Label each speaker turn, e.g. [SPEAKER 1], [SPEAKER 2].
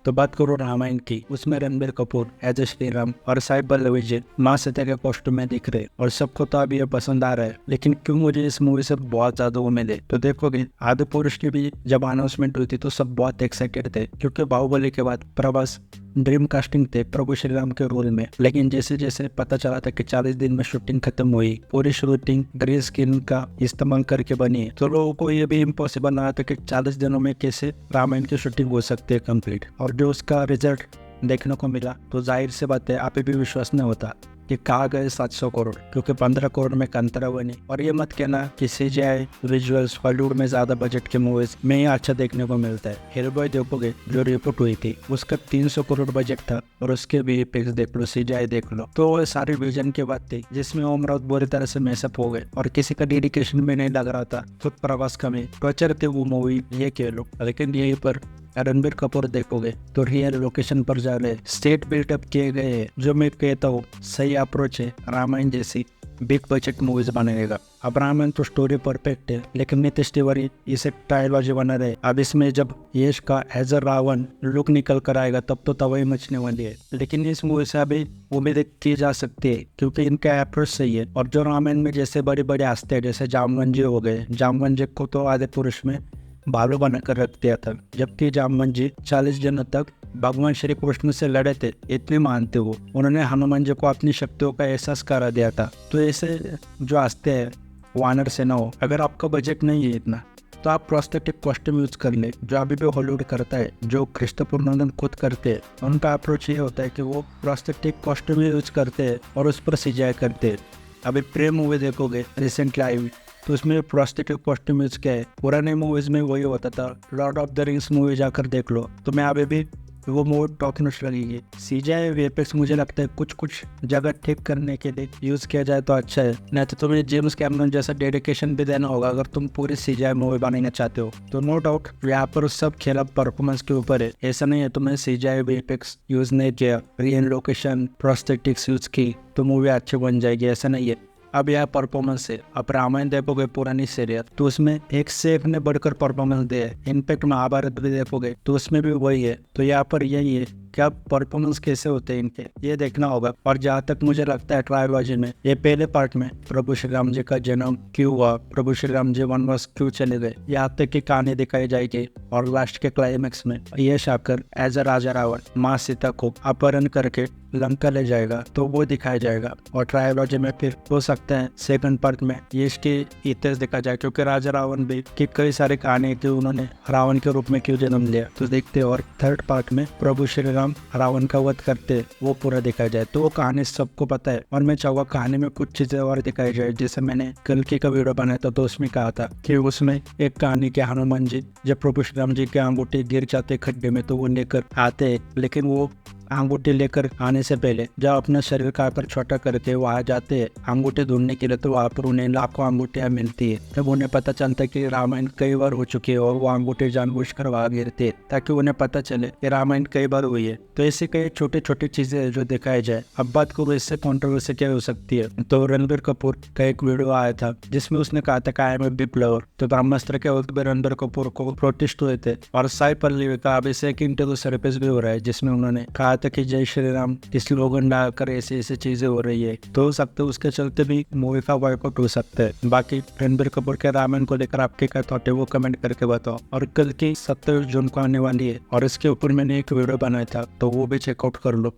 [SPEAKER 1] तो बात करो रामायण की, उसमें रणबीर कपूर एज ए श्री राम और साई पल्लवी जी माँ सीता के कॉस्ट्यूम में दिख रहे और सबको तो अभी ये पसंद आ रहा है। लेकिन क्यों मुझे इस मूवी से बहुत ज्यादा वो मिले, तो देखोगे आदि पुरुष की भी जब अनाउंसमेंट हुई थी तो सब बहुत एक्साइटेड थे, क्योंकि बाहुबली के बाद प्रभास ड्रीम कास्टिंग थे प्रभु श्री राम के रोल में। लेकिन जैसे जैसे पता चला था कि 40 दिन में शूटिंग खत्म हुई, पूरी शूटिंग ग्रीन स्क्रीन का इस्तेमाल करके बनी, तो लोगों को ये भी इम्पॉसिबल लगा था कि 40 दिनों में कैसे रामायण की शूटिंग हो सकती है कंप्लीट। और जो उसका रिजल्ट देखने को मिला तो जाहिर सी बात है आप भी विश्वास नहीं होता कि कहा गए 700 करोड़, क्योंकि 15 करोड़ में कांतारा बनी। और ये मत कहना कि सीजीआई विजुअल्स हॉलीवुड में ज्यादा बजट के मूवीज में ही अच्छा देखने को मिलता है। हीरो बॉय देखोगे जो रिपोर्ट हुई थी उसका 300 करोड़ बजट था और उसके भी इफेक्ट्स देख लो, सीजीआई देख लो, तो वो सारी विजन की बात थी जिसमें ओम राउत बुरी तरह से मैसअप हो गए और किसी का डेडिकेशन भी नहीं लग रहा था। खुद प्रभास का में टॉर्चर थे वो मूवी, ये कह लो। लेकिन यहीं पर रणबीर कपूर देखोगे तो रियल लोकेशन पर जा रहे, स्टेट बिल्डअप किए गए हैं, जो मैं कहता हूँ सही अप्रोच है रामायण जैसी बिग बजट मूवीज बनाएगा। अब रामायण तो स्टोरी परफेक्ट है, लेकिन नीतीश तिवारी इसे ट्रायलॉजी बना रहे। अब इसमें जब यश का एज अ रावण लुक निकल कर आएगा तब तो तबाही मचने वाली है। लेकिन इस मूवी से अभी उम्मीद की जा सकती है क्योंकि इनका अप्रोच सही है। और जो रामायण में जैसे बड़े बड़े हस्ते हैं, जैसे जामवन जी हो गए, जामवन जी को तो आदि पुरुष में भालू बनाकर रख दिया था, जबकि जामवन जी 40 दिनों तक भगवान श्री कृष्ण से लड़े थे। इतने मानते वो, उन्होंने हनुमान जी को अपनी शक्तियों का एहसास करा दिया था। तो ऐसे जो हस्ते हैं वानर सेना हो, अगर आपका बजट नहीं है इतना तो आप प्रोस्थेटिक कॉस्ट्यूम यूज कर ले, जो अभी भी हॉलीवुड करता है, जो क्रिस्टोफर नोलन खुद करते हैं। उनका अप्रोच ये होता है कि वो प्रोस्थेटिक कॉस्ट्यूम यूज करते हैं और उस पर सीजीआई करते हैं। अभी प्रेम मूवी देखोगे रिसेंटली आई तो उसमें प्रोस्थेटिक कॉस्ट्यूम यूज किया है। पुराने मूवीज में वही होता था। Lord of the rings movie जाकर देख लो तो मैं अभी भी वो मूवी टॉकिंग लगेगी। सीजीआई वीएफएक्स मुझे लगता है कुछ कुछ जगह ठीक करने के लिए यूज किया जाए तो अच्छा है, नहीं तो तुम्हें जेम्स कैमरन जैसा डेडिकेशन भी देना होगा अगर तुम पूरी सीजीआई मूवी बनाना चाहते हो। तो नो डाउट यहाँ पर सब खेल परफॉर्मेंस के ऊपर है। ऐसा नहीं है तुमने सीजीआई वीएफएक्स यूज नहीं किया, रियल लोकेशन प्रोस्थेटिक्स यूज की तो मूवी अच्छी बन जाएगी, ऐसा नहीं है। अब यह परफॉर्मेंस है। अब रामायण देखोगे पुरानी सीरियल तो उसमें एक से एक ने बढ़कर परफॉर्मेंस दिया है। इनफैक्ट महाभारत भी देखोगे तो उसमें भी वही है। तो यहाँ पर यही है कि अब परफॉर्मेंस कैसे होते हैं इनके, ये देखना होगा। और जहाँ तक मुझे लगता है ट्रायलॉजी में ये पहले पार्ट में प्रभु श्री राम जी का जन्म क्यों हुआ, प्रभु श्री राम जी वनवास क्यों चले गए, यहाँ तक की कहानी दिखाई जाएगी। और लास्ट के क्लाइमेक्स में यश आकर एज अ राजा रावण माँ सीता को अपहरण करके लंका ले जाएगा तो वो दिखाया जाएगा। और ट्रायलॉजी में फिर हो सकता है सेकंड पार्ट में यश के इतिहास दिखा जाए, क्योंकि राजा रावण भी की कई सारी कहानी थी, उन्होंने रावण के रूप में क्यों जन्म लिया तो देखते। और थर्ड पार्ट में प्रभु श्री राम रावण का वध करते वो पूरा दिखाया जाए। तो वो कहानी सबको पता है। और मैं चाहूँगा कहानी में कुछ चीजें और दिखाई जाए, जैसे मैंने कल की का वीडियो बनाया था तो उसमें कहा था कि उसमें एक कहानी के हनुमान जी जब प्रभु श्री राम जी के अंगूठे गिर जाते खड्डे में तो वो लेकर आते, लेकिन वो अंगूठे लेकर आने से पहले जब अपना शरीर का आकर छोटा करके वहां जाते हैं अंगूठे ढूंढने के लिए, तो वहां पर उन्हें लाखों अंगूठियां मिलती है। तब उन्हें पता चलता है कि रामायण कई बार हो चुकी है और वो अंगूठे जानबूझकर वहां गिरते ताकि उन्हें पता चले कि रामायण कई बार हुई है। तो ऐसे कई छोटी छोटी चीजें जो दिखाई जाए। अब बात करो इससे कॉन्ट्रोवर्सी क्या हो सकती है, तो रणबीर कपूर का एक वीडियो आया था जिसमें उसने कहा था आई एम ए विप्लवर। तो ब्रह्मास्त्र के वक्त भी रणबीर कपूर को प्रोटेस्ट हुए थे। और साई पल्लवी का अब इसे एक इंटरव्यू सर्विस भी हो रहा है जिसमें उन्होंने कहा था कि जय श्री राम की स्लोगन डालकर ऐसे ऐसे चीजें हो रही है, तो हो सकता है उसके चलते भी मूवी का बॉयकॉट हो सकता है। बाकी रणबीर कपूर के रामायण को लेकर आपके क्या थॉट है वो कमेंट करके बताओ। और कल की 27 जून को आने वाली है और इसके ऊपर मैंने एक वीडियो बनाया था तो वो भी चेकआउट कर लो।